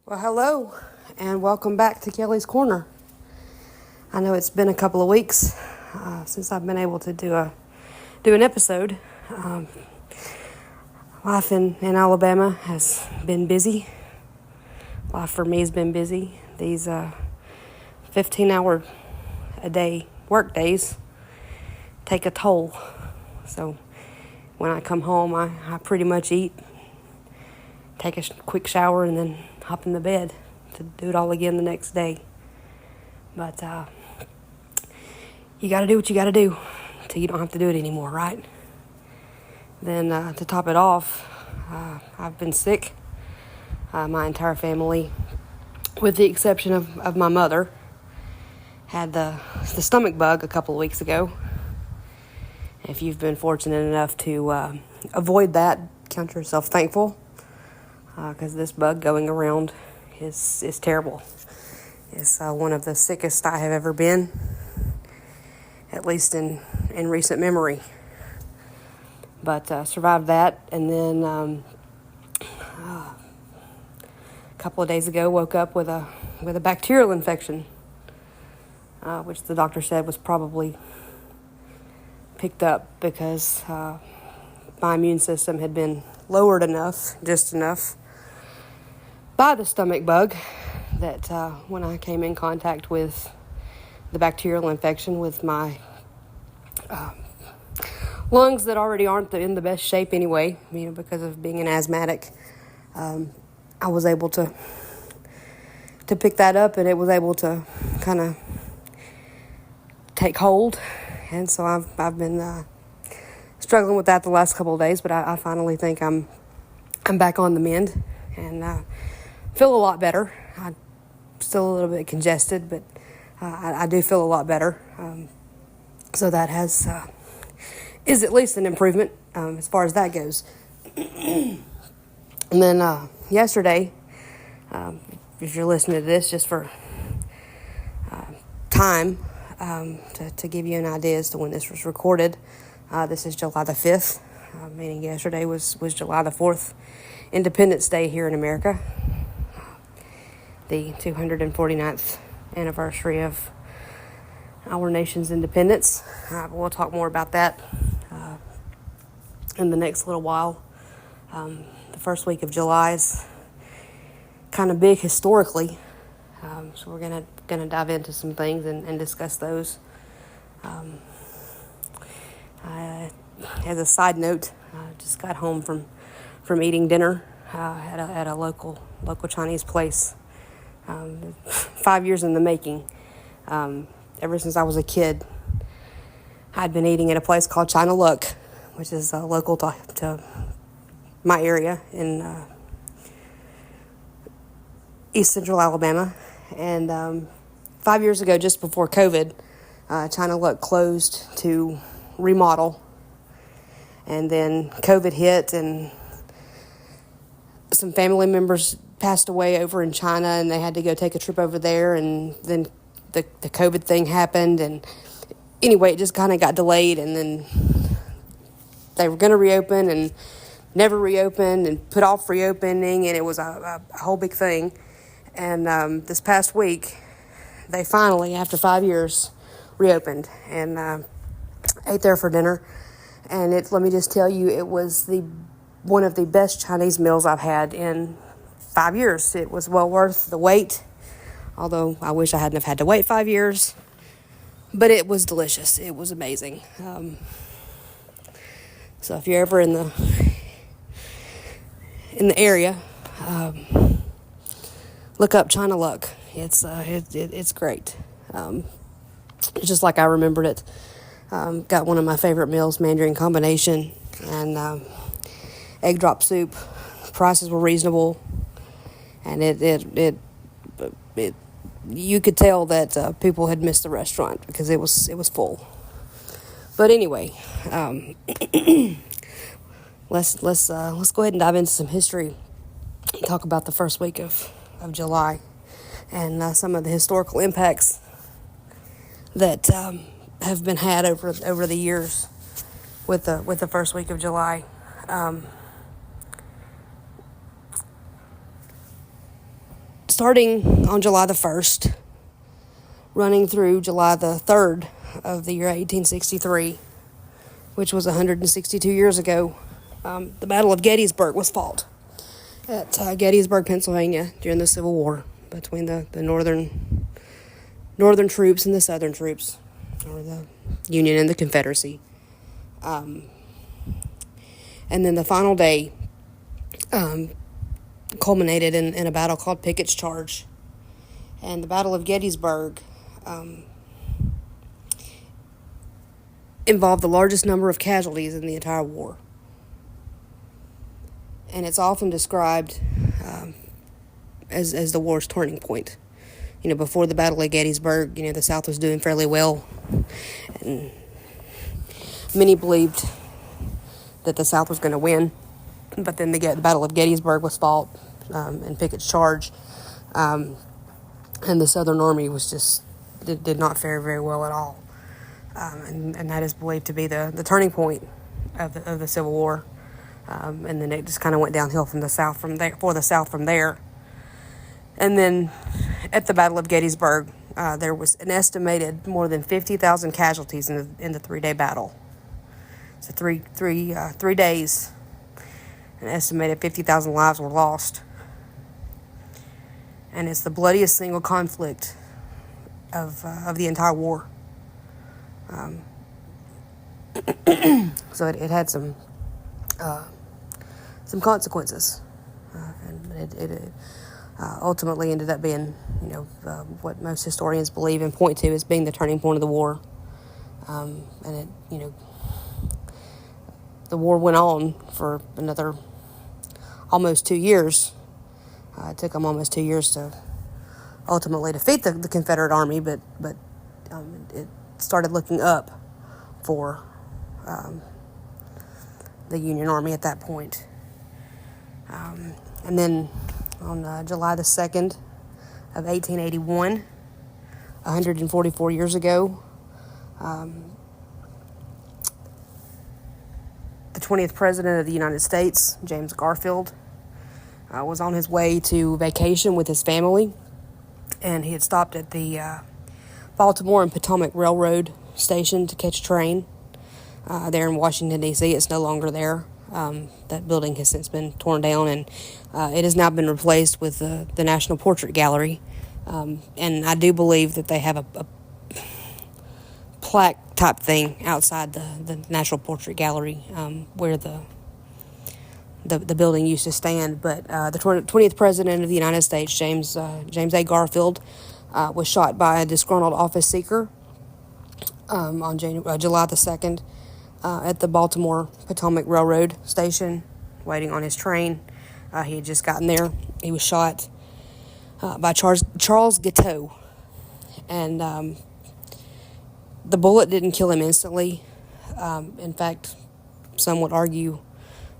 Well, hello, and welcome back to Kelly's Corner. I know it's been a couple of weeks since I've been able to do an episode. Life in Alabama has been busy. Life for me has been busy. These 15-hour a day work days take a toll. So when I come home, I pretty much eat, take a quick shower, and then hop in the bed to do it all again the next day. But you got to do what you got to do till you don't have to do it anymore, right? Then to top it off, I've been sick. My entire family, with the exception of my mother, had the stomach bug a couple of weeks ago. If you've been fortunate enough to avoid that, count yourself thankful, because this bug going around is terrible. It's one of the sickest I have ever been, at least in recent memory. But survived that, and then a couple of days ago woke up with a bacterial infection, which the doctor said was probably picked up because my immune system had been lowered enough, just enough, by the stomach bug that when I came in contact with the bacterial infection with my lungs that already aren't in the best shape anyway, because of being an asthmatic, I was able to pick that up, and it was able to kind of take hold. And so I've been struggling with that the last couple of days, but I finally think I'm back on the mend and feel a lot better. I'm still a little bit congested, but I do feel a lot better. So that is at least an improvement as far as that goes. And then yesterday, if you're listening to this just for time, to give you an idea as to when this was recorded, this is July the 5th, meaning yesterday was July the 4th, Independence Day here in America, the 249th anniversary of our nation's independence. We'll talk more about that in the next little while. The first week of July is kind of big historically, so we're gonna dive into some things and discuss those. As a side note, I just got home from eating dinner at a local Chinese place. 5 years in the making. Ever since I was a kid, I'd been eating at a place called China Luck, which is local to my area in East Central Alabama. And 5 years ago, just before COVID, China Luck closed to remodel. And then COVID hit, and some family members passed away over in China, and they had to go take a trip over there, and then the COVID thing happened, and anyway, it just kind of got delayed, and then they were going to reopen and never reopened and put off reopening, and it was a whole big thing. And this past week, they finally, after 5 years, reopened, and ate there for dinner. And let me just tell you, it was one of the best Chinese meals I've had in 5 years. It was well worth the wait, although I wish I hadn't have had to wait 5 years. But it was delicious. It was amazing. So if you're ever in the area, look up China Luck. It's great. It's just like I remembered it. Got one of my favorite meals, Mandarin combination, and egg drop soup. Prices were reasonable, and it you could tell that people had missed the restaurant because it was full. But anyway, let's go ahead and dive into some history. Talk about the first week of July and some of the historical impacts that have been had over the years with the first week of July. starting on July the 1st, running through July the 3rd of the year 1863, which was 162 years ago, the Battle of Gettysburg was fought at Gettysburg, Pennsylvania, during the Civil War between the northern troops and the southern troops, or the Union and the Confederacy. And then the final day culminated in a battle called Pickett's Charge. And the Battle of Gettysburg involved the largest number of casualties in the entire war. And it's often described as the war's turning point. Before the Battle of Gettysburg, the South was doing fairly well. And many believed that the South was going to win. But then the Battle of Gettysburg was fought, and Pickett's Charge. And the Southern Army did not fare very well at all. And that is believed to be the turning point of the Civil War. And then it just kind of went downhill for the South from there. And then at the Battle of Gettysburg, there was an estimated more than 50,000 casualties in the 3-day battle. So three days, an estimated 50,000 lives were lost. And it's the bloodiest single conflict of the entire war. So it had some consequences, and it ultimately ended up being, what most historians believe and point to as being the turning point of the war. And the war went on for another almost 2 years. It took them almost 2 years to ultimately defeat the Confederate Army, but it started looking up for the Union Army at that point. And then on July the 2nd of 1881, 144 years ago, the 20th President of the United States, James Garfield, was on his way to vacation with his family, and he had stopped at the Baltimore and Potomac Railroad station to catch a train there in Washington, D.C. It's no longer there. That building has since been torn down, and it has now been replaced with the National Portrait Gallery. And I do believe that they have a plaque type thing outside the National Portrait Gallery where the building used to stand. But the 20th President of the United States, James A. Garfield, was shot by a disgruntled office seeker on July the 2nd at the Baltimore Potomac Railroad station, waiting on his train. He had just gotten there. He was shot by Charles Guiteau, and the bullet didn't kill him instantly. In fact, some would argue,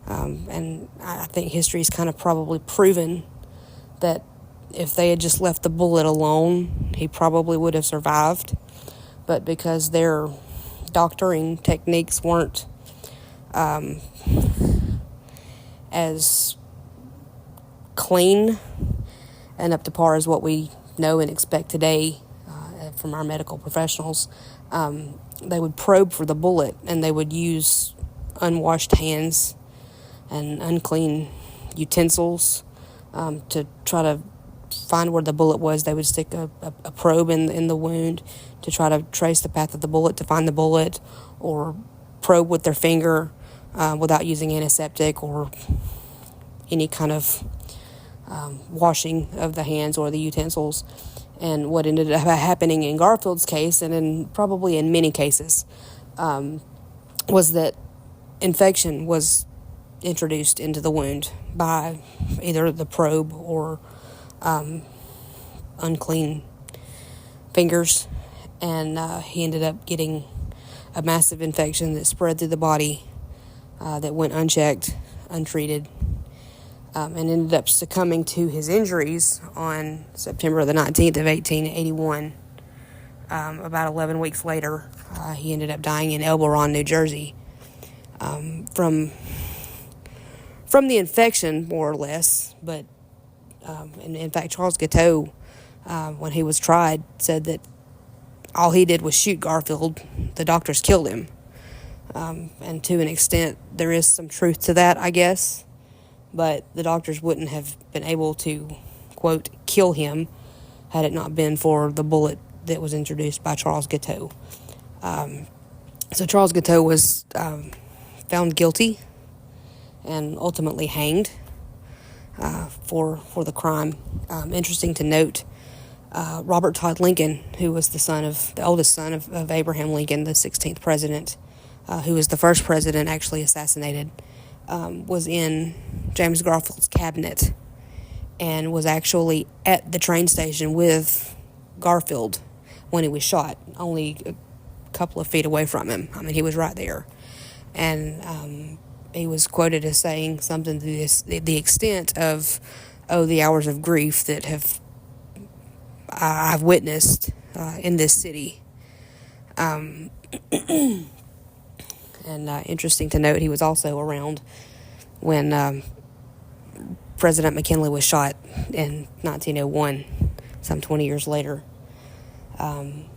and I think history's kind of probably proven, that if they had just left the bullet alone, he probably would have survived. But because their doctoring techniques weren't as clean and up to par as what we know and expect today from our medical professionals, they would probe for the bullet, and they would use unwashed hands and unclean utensils to try to find where the bullet was. They would stick a probe in the wound to try to trace the path of the bullet to find the bullet, or probe with their finger without using antiseptic or any kind of washing of the hands or the utensils. And what ended up happening in Garfield's case, and probably in many cases, was that infection was introduced into the wound by either the probe or unclean fingers, and he ended up getting a massive infection that spread through the body, that went unchecked, untreated, and ended up succumbing to his injuries on September the 19th of 1881. About 11 weeks later, he ended up dying in Elberon, New Jersey, from the infection, more or less. But And in fact, Charles Guiteau, when he was tried, said that all he did was shoot Garfield. The doctors killed him. And to an extent, there is some truth to that, I guess. But the doctors wouldn't have been able to, quote, kill him had it not been for the bullet that was introduced by Charles Guiteau. So Charles Guiteau was found guilty and ultimately hanged for the crime. Interesting to note, Robert Todd Lincoln, who was the oldest son of Abraham Lincoln, the 16th president, who was the first president actually assassinated, was in James Garfield's cabinet and was actually at the train station with Garfield when he was shot, only a couple of feet away from him. I mean, he was right there. And he was quoted as saying something to the extent of, the hours of grief that I've witnessed in this city. And interesting to note, he was also around when President McKinley was shot in 1901, some 20 years later. And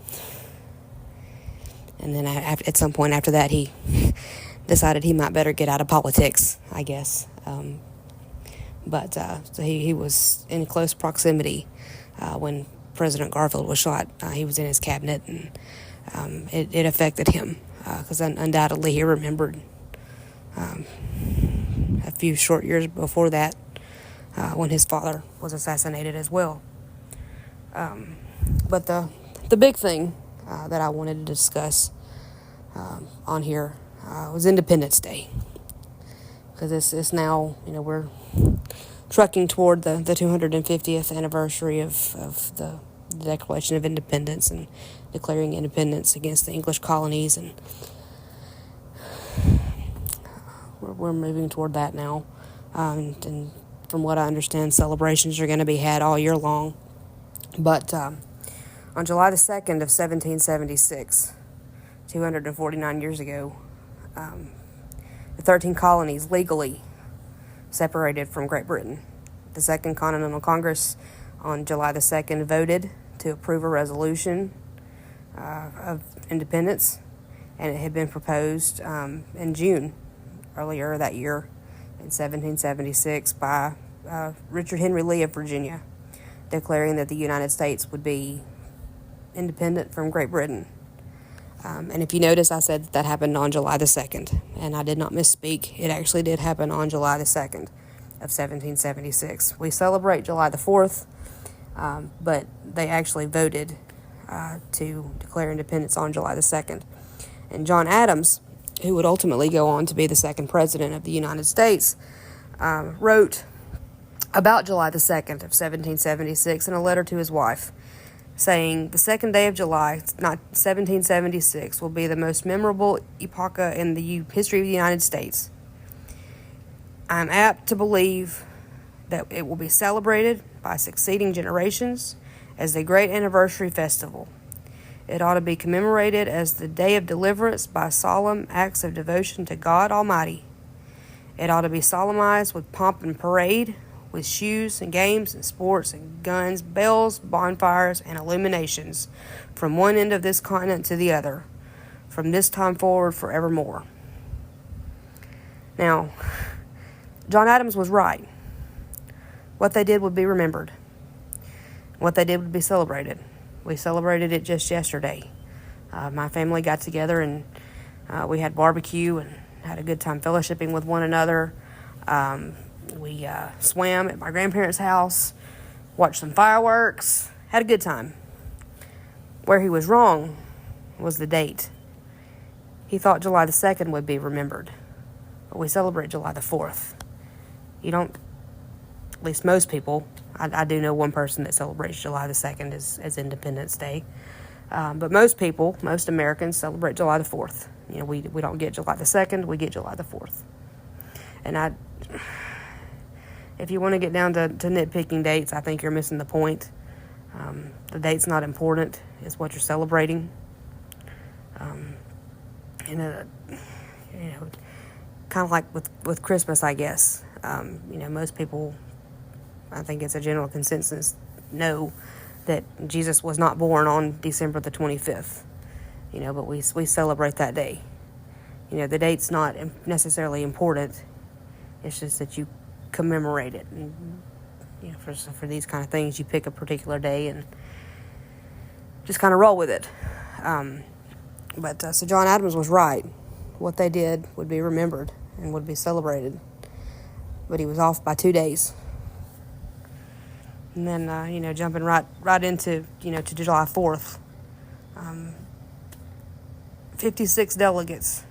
then at some point after that, he decided he might better get out of politics, I guess. So he was in close proximity when President Garfield was shot. He was in his cabinet, and it affected him because undoubtedly he remembered a few short years before that when his father was assassinated as well. But the big thing that I wanted to discuss on here was Independence Day, because it's now, we're trucking toward the 250th anniversary of the Declaration of Independence and declaring independence against the English colonies, and we're moving toward that now. And from what I understand, celebrations are going to be had all year long. But on July the 2nd of 1776, 249 years ago, the 13 colonies legally separated from Great Britain. The Second Continental Congress on July the 2nd voted to approve a resolution of independence, and it had been proposed in June earlier that year in 1776 by Richard Henry Lee of Virginia, declaring that the United States would be independent from Great Britain. And if you notice, I said that happened on July the 2nd, and I did not misspeak. It actually did happen on July the 2nd of 1776. We celebrate July the 4th, but they actually voted to declare independence on July the 2nd. And John Adams, who would ultimately go on to be the second president of the United States, wrote about July the 2nd of 1776 in a letter to his wife, saying, "The second day of July, 1776, will be the most memorable epoch in the history of the United States. I am apt to believe that it will be celebrated by succeeding generations as a great anniversary festival. It ought to be commemorated as the day of deliverance by solemn acts of devotion to God Almighty. It ought to be solemnized with pomp and parade, with shoes and games and sports and guns, bells, bonfires, and illuminations from one end of this continent to the other, from this time forward forevermore." Now, John Adams was right. What they did would be remembered. What they did would be celebrated. We celebrated it just yesterday. My family got together and we had barbecue and had a good time fellowshipping with one another. We swam at my grandparents' house, watched some fireworks, had a good time. Where he was wrong was the date. He thought July the 2nd would be remembered, but we celebrate July the 4th. You don't, at least most people, I do know one person that celebrates July the 2nd as Independence Day, but most people, most Americans celebrate July the 4th. We don't get July the 2nd, we get July the 4th. And if you want to get down to nitpicking dates, I think you're missing the point. The date's not important. It's what you're celebrating. Kind of like with Christmas, I guess. Most people I think it's a general consensus, know that Jesus was not born on December the 25th, but we celebrate that day. The date's not necessarily important. It's just that you commemorate it. And, for these kind of things, you pick a particular day and just kind of roll with it. So John Adams was right. What they did would be remembered and would be celebrated. But he was off by 2 days. And then, jumping right into, to July 4th. 56 delegates.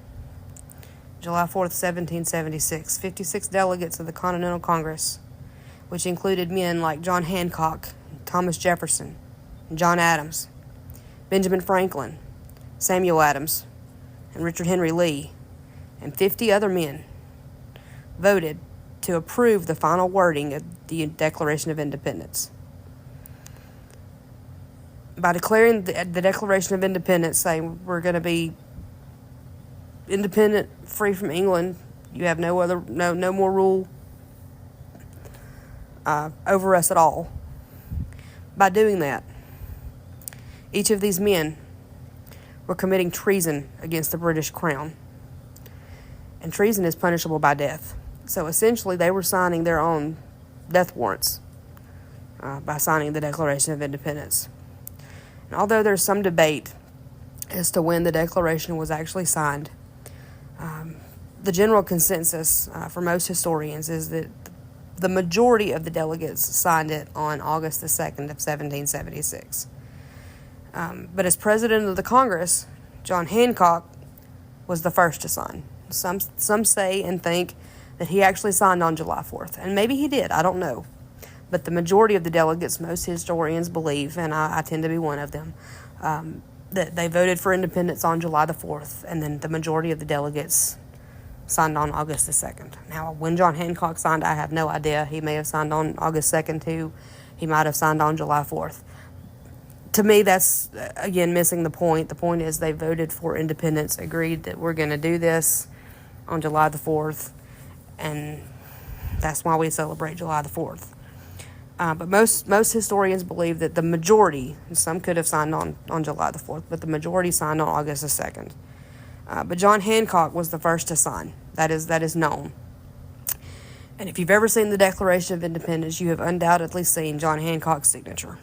July 4th, 1776. 56 delegates of the Continental Congress, which included men like John Hancock, Thomas Jefferson, John Adams, Benjamin Franklin, Samuel Adams, and Richard Henry Lee, and 50 other men, voted to approve the final wording of the Declaration of Independence. By declaring the Declaration of Independence, saying we're going to be independent, free from England, you have no more rule over us at all. By doing that, each of these men were committing treason against the British Crown. And treason is punishable by death. So essentially, they were signing their own death warrants by signing the Declaration of Independence. And although there's some debate as to when the Declaration was actually signed, the general consensus for most historians is that the majority of the delegates signed it on August the 2nd of 1776. But as president of the Congress, John Hancock was the first to sign. Some say and think that he actually signed on July 4th. And maybe he did, I don't know. But the majority of the delegates, most historians believe, and I tend to be one of them, that they voted for independence on July the 4th, and then the majority of the delegates signed on August the 2nd. Now, when John Hancock signed, I have no idea. He may have signed on August 2nd, too. He might have signed on July 4th. To me, that's, again, missing the point. The point is they voted for independence, agreed that we're going to do this on July the 4th, and that's why we celebrate July the 4th. But most historians believe that the majority, and some could have signed on July the 4th, but the majority signed on August the 2nd. But John Hancock was the first to sign. That is known. And if you've ever seen the Declaration of Independence, you have undoubtedly seen John Hancock's signature.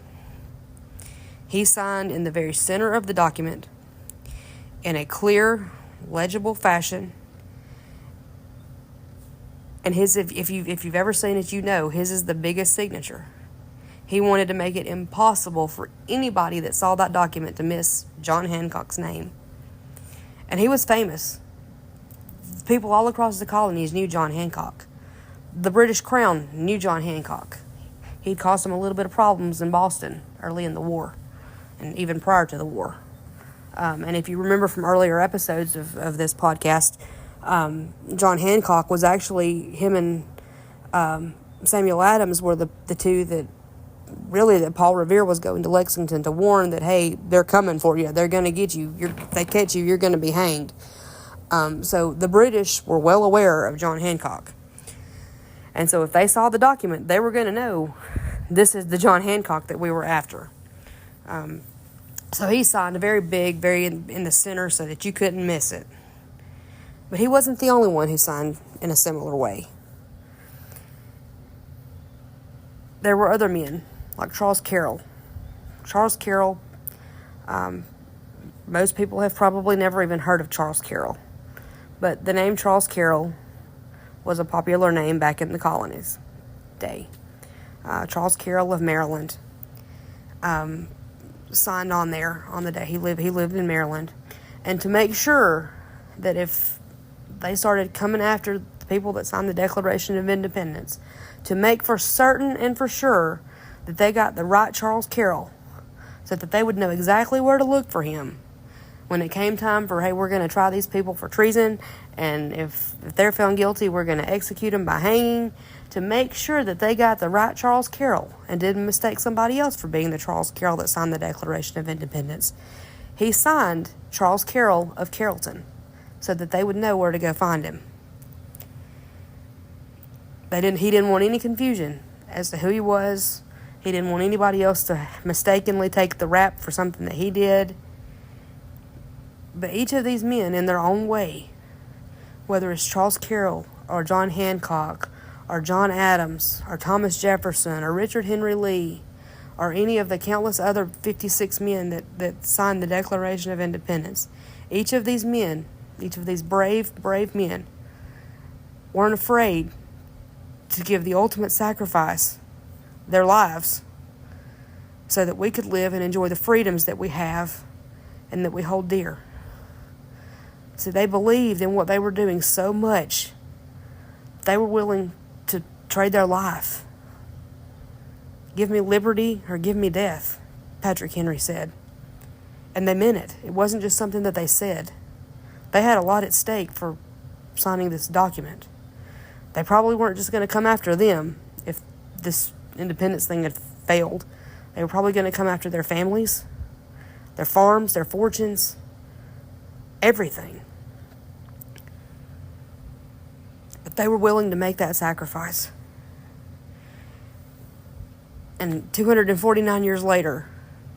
He signed in the very center of the document in a clear, legible fashion. And his, if you've ever seen it, his is the biggest signature. He wanted to make it impossible for anybody that saw that document to miss John Hancock's name. And he was famous. People all across the colonies knew John Hancock. The British Crown knew John Hancock. He'd caused them a little bit of problems in Boston early in the war, and even prior to the war. And if you remember from earlier episodes of this podcast, John Hancock was actually, him and Samuel Adams were the two that Paul Revere was going to Lexington to warn that, hey, they're coming for you. They're going to get you. If they catch you, you're going to be hanged. So the British were well aware of John Hancock. And so if they saw the document, they were going to know this is the John Hancock that we were after. So he signed a very big, very in the center so that you couldn't miss it. But he wasn't the only one who signed in a similar way. There were other men, like Charles Carroll. Charles Carroll, most people have probably never even heard of Charles Carroll. But the name Charles Carroll was a popular name back in the colonies day. Charles Carroll of Maryland signed on there on the day. He lived in Maryland. And to make sure that if they started coming after the people that signed the Declaration of Independence, to make for certain and for sure that they got the right Charles Carroll, so that they would know exactly where to look for him when it came time for, hey, we're going to try these people for treason, and if they're found guilty, we're going to execute them by hanging, to make sure that they got the right Charles Carroll and didn't mistake somebody else for being the Charles Carroll that signed the Declaration of Independence. He signed Charles Carroll of Carrollton so that they would know where to go find him. He didn't want any confusion as to who he was. He didn't want anybody else to mistakenly take the rap for something that he did. But each of these men, in their own way, whether it's Charles Carroll or John Hancock or John Adams or Thomas Jefferson or Richard Henry Lee or any of the countless other 56 men that signed the Declaration of Independence, each of these men, each of these brave men, weren't afraid to give the ultimate sacrifice, their lives, so that we could live and enjoy the freedoms that we have and that we hold dear. So they believed in what they were doing so much, they were willing to trade their life. Give me liberty or give me death, Patrick Henry said. And they meant it. It wasn't just something that they said. They had a lot at stake for signing this document. They probably weren't just going to come after them if this independence thing had failed. They were probably going to come after their families, their farms, their fortunes, everything. But they were willing to make that sacrifice. And 249 years later,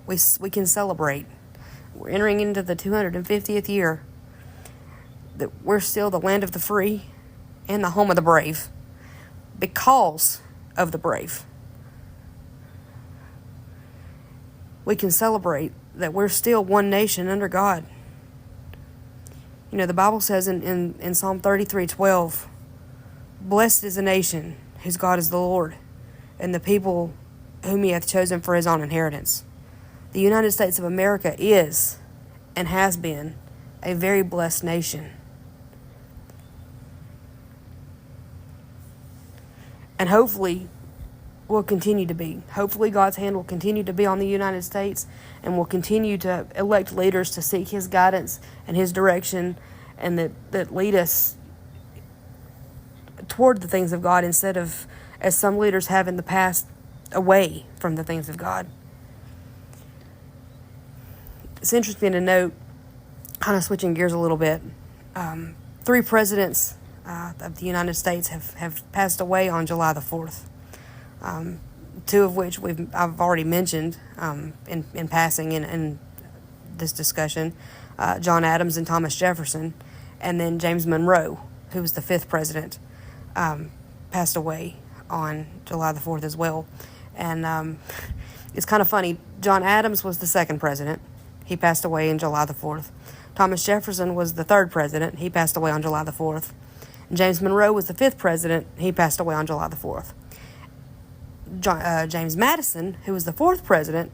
we can celebrate. We're entering into the 250th year that we're still the land of the free and the home of the brave because of the brave. We can celebrate that we're still one nation under God. You know, the Bible says in Psalm 33:12, blessed is the nation whose God is the Lord, and the people whom he hath chosen for his own inheritance. The United States of America is and has been a very blessed nation. And hopefully will continue to be. Hopefully God's hand will continue to be on the United States and will continue to elect leaders to seek his guidance and his direction, and that lead us toward the things of God instead of, as some leaders have in the past, away from the things of God. It's interesting to note, kind of switching gears a little bit, 3 presidents of the United States have passed away on July the 4th. 2 of which I've already mentioned in passing in this discussion, John Adams and Thomas Jefferson, and then James Monroe, who was the 5th president, passed away on July the 4th as well. And it's kind of funny. John Adams was the 2nd president. He passed away on July the 4th. Thomas Jefferson was the 3rd president. He passed away on July the 4th. And James Monroe was the 5th president. He passed away on July the 4th. James Madison, who was the 4th president,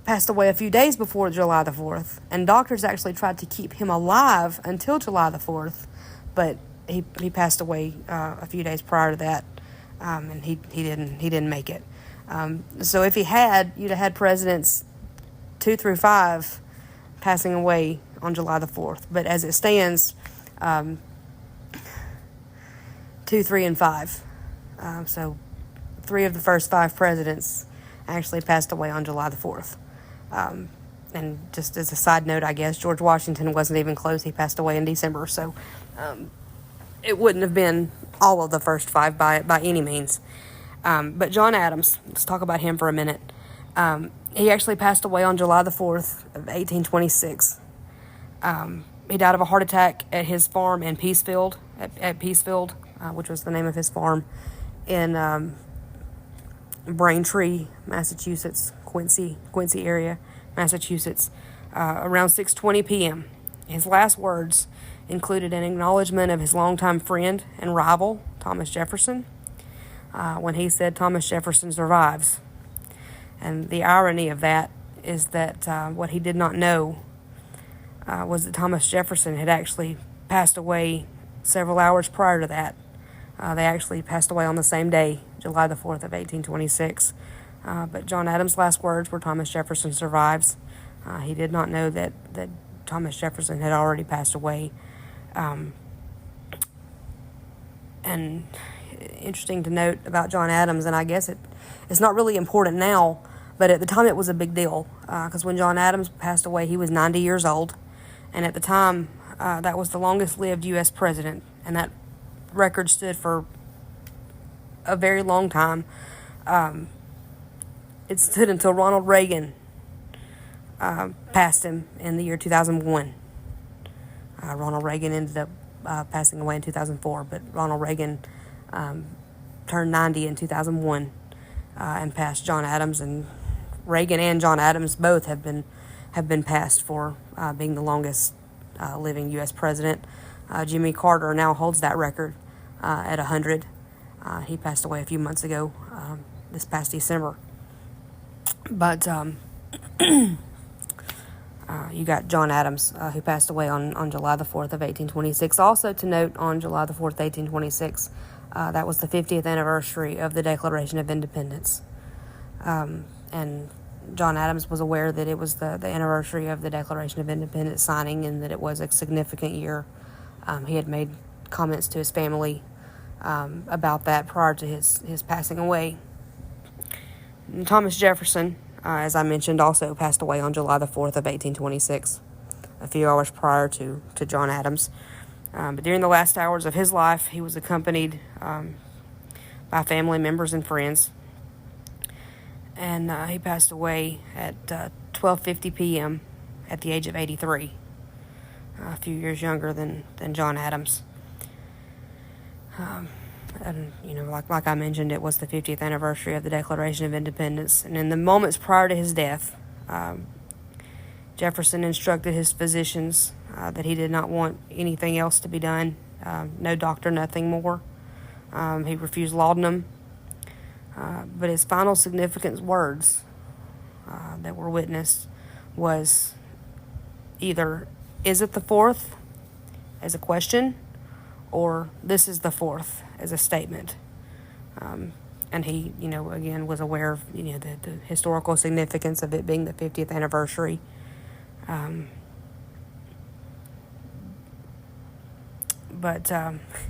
passed away a few days before July the 4th. And doctors actually tried to keep him alive until July the 4th. But he passed away a few days prior to that. And he didn't make it. So if he had, you'd have had presidents 2 through 5 passing away on July the 4th. But as it stands, 2, 3, and 5. So 3 of the first 5 presidents actually passed away on July the 4th. And just as a side note, I guess, George Washington wasn't even close. He passed away in December. So it wouldn't have been all of the first 5 by any means. But John Adams, let's talk about him for a minute. He actually passed away on July the 4th of 1826. He died of a heart attack at his farm in Peacefield, which was the name of his farm, in Braintree, Massachusetts, Quincy area, Massachusetts, around 6:20 p.m. His last words included an acknowledgement of his longtime friend and rival, Thomas Jefferson, when he said, "Thomas Jefferson survives." And the irony of that is that what he did not know was that Thomas Jefferson had actually passed away several hours prior to that. They actually passed away on the same day, July the 4th of 1826. But John Adams' last words were, "Thomas Jefferson survives." He did not know that Thomas Jefferson had already passed away. And interesting to note about John Adams, and I guess it's not really important now, but at the time it was a big deal, because when John Adams passed away, he was 90 years old, and at the time, that was the longest-lived U.S. president, and that record stood for a very long time, It stood until Ronald Reagan passed him in the year 2001. Ronald Reagan ended up passing away in 2004, but Ronald Reagan turned 90 in 2001 and passed John Adams, and Reagan and John Adams both have been passed for being the longest living U.S. president. Jimmy Carter now holds that record at 100. He passed away a few months ago, this past December. But you got John Adams, who passed away on July the 4th of 1826. Also to note, on July the 4th, 1826, that was the 50th anniversary of the Declaration of Independence. And John Adams was aware that it was the anniversary of the Declaration of Independence signing, and that it was a significant year. He had made comments to his family about that prior to his passing away. And Thomas Jefferson, as I mentioned, also passed away on July the 4th of 1826, a few hours prior to John Adams. But during the last hours of his life, he was accompanied by family members and friends. And he passed away at 12:50 p.m. at the age of 83, a few years younger than John Adams. And, like I mentioned, it was the 50th anniversary of the Declaration of Independence. And in the moments prior to his death, Jefferson instructed his physicians that he did not want anything else to be done. No doctor, nothing more. He refused laudanum. But his final significant words that were witnessed was either, "Is it the 4th?" as a question, or "This is the 4th" as a statement. And he, again, was aware of, the historical significance of it being the 50th anniversary. But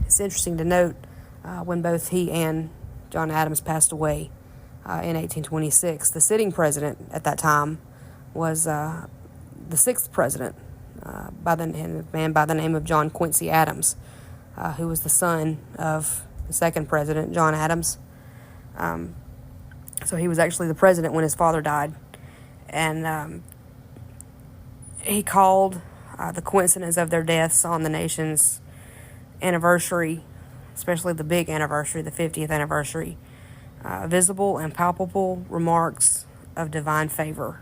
it's interesting to note when both he and John Adams passed away in 1826, the sitting president at that time was the 6th president, a man by the name of John Quincy Adams, who was the son of the 2nd president, John Adams. So he was actually the president when his father died. And he called the coincidence of their deaths on the nation's anniversary, especially the big anniversary, the 50th anniversary, visible and palpable remarks of divine favor.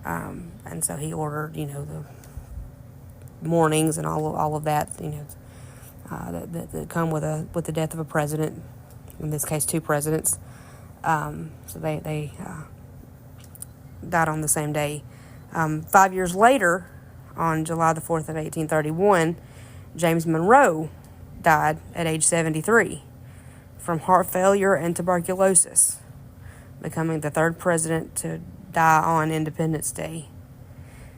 And so he ordered, the mournings and all of that, that come with the death of a president, in this case 2 presidents. So they died on the same day. 5 years later, on July the 4th of 1831, James Monroe died at age 73 from heart failure and tuberculosis, becoming the 3rd president to die on Independence Day.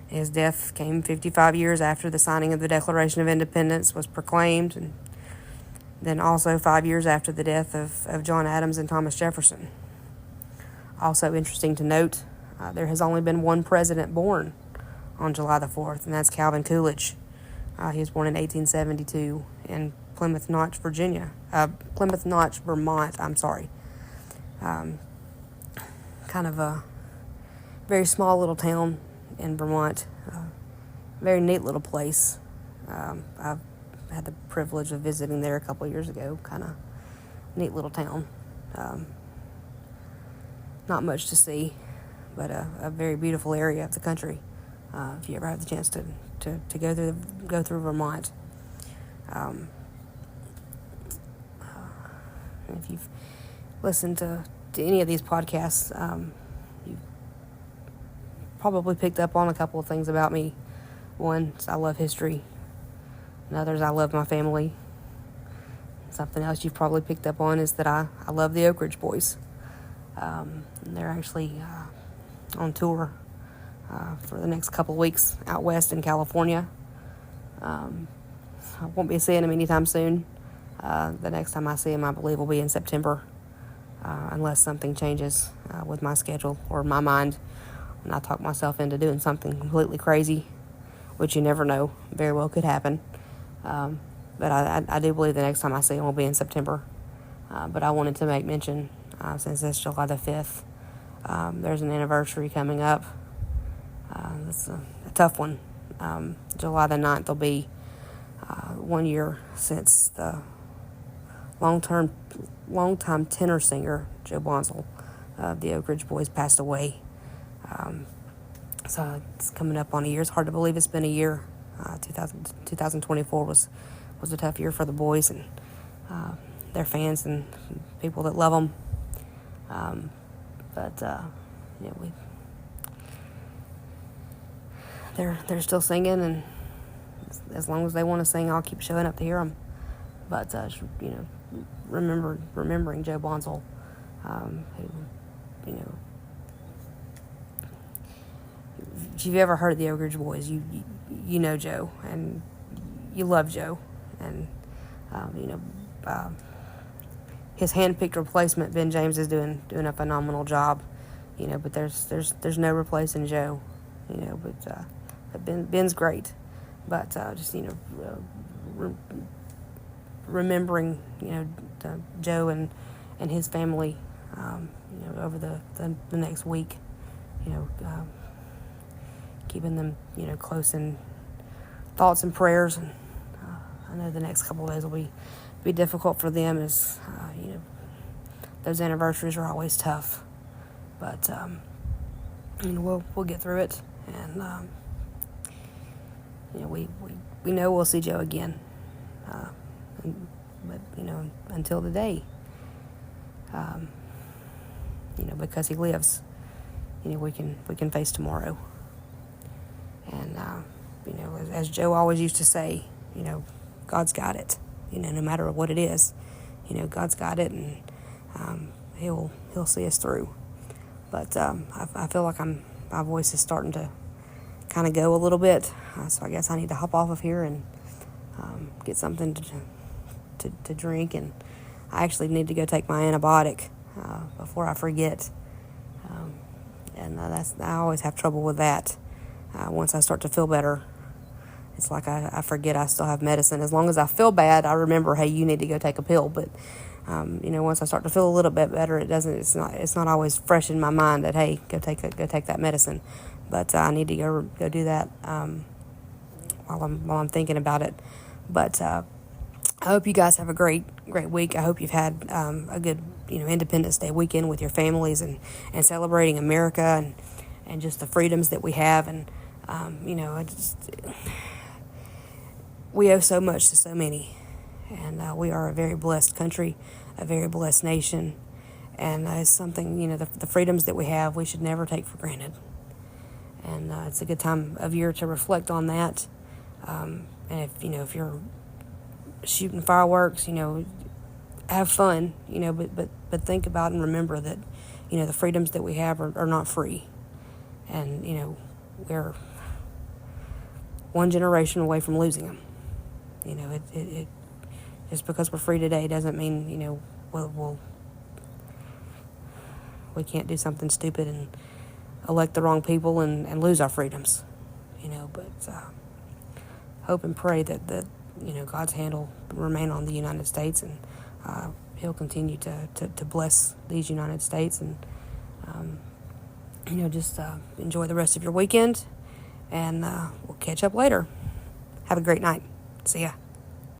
His death came 55 years after the signing of the Declaration of Independence was proclaimed, and then also 5 years after the death of John Adams and Thomas Jefferson. Also interesting to note, there has only been one president born on July the 4th, and that's Calvin Coolidge. He was born in 1872 in Plymouth Notch, Vermont, kind of a very small little town in Vermont. Very neat little place. I've had the privilege of visiting there a couple of years ago. Kind of neat little town. Not much to see, but a very beautiful area of the country. If you ever have the chance to go through Vermont. If you've listened to any of these podcasts, you've probably picked up on a couple of things about me. One is I love history, and others I love my family. Something else you've probably picked up on is that I love the Oak Ridge Boys. And they're actually on tour for the next couple of weeks out west in California. I won't be seeing them anytime soon. The next time I see them, I believe, will be in September, unless something changes with my schedule or my mind, and I talk myself into doing something completely crazy, which you never know. Very well could happen. But I do believe the next time I see them will be in September. But I wanted to make mention since it's July the 5th. There's an anniversary coming up. It's a tough one. July the 9th will be 1 year since the longtime tenor singer Joe Bonsall of the Oak Ridge Boys passed away. So it's coming up on a year. It's hard to believe it's been a year. 2024 was a tough year for the boys and their fans and people that love them. But they're still singing, and as long as they want to sing, I'll keep showing up to hear them. But remembering Joe Bonsall, who if you've ever heard of the Oak Ridge Boys, you know Joe, and you love Joe, and his hand-picked replacement, Ben James, is doing a phenomenal job, but there's no replacing Joe, but Ben's great, but remembering Joe and his family, over the next week, keeping them close in thoughts and prayers, and I know the next couple of days will be difficult for them, as those anniversaries are always tough, but we'll get through it, and we know we'll see Joe again, but until the day, because he lives, we can face tomorrow, and as Joe always used to say, God's got it. No matter what it is, God's got it, and He'll see us through. But I feel like my voice is starting to kind of go a little bit, so I guess I need to hop off of here and get something to drink, and I actually need to go take my antibiotic before I forget, and I always have trouble with that. Once I start to feel better, it's like I forget I still have medicine. As long as I feel bad, I remember, hey, you need to go take a pill. But once I start to feel a little bit better, it's not always fresh in my mind that, hey, go take that medicine. But I need to go do that while I'm thinking about it. But I hope you guys have a great week. I hope you've had a good Independence Day weekend with your families and celebrating America and just the freedoms that we have, and we owe so much to so many, and we are a very blessed country, a very blessed nation, and it's something, the freedoms that we have, we should never take for granted, and it's a good time of year to reflect on that, and if you're shooting fireworks, have fun, but think about and remember that, the freedoms that we have are not free, and, we're one generation away from losing them. It just because we're free today doesn't mean, we can't do something stupid and elect the wrong people and lose our freedoms, but hope and pray that God's hand will remain on the United States, and He'll continue to bless these United States, and just enjoy the rest of your weekend, and we'll catch up later. Have a great night. See ya.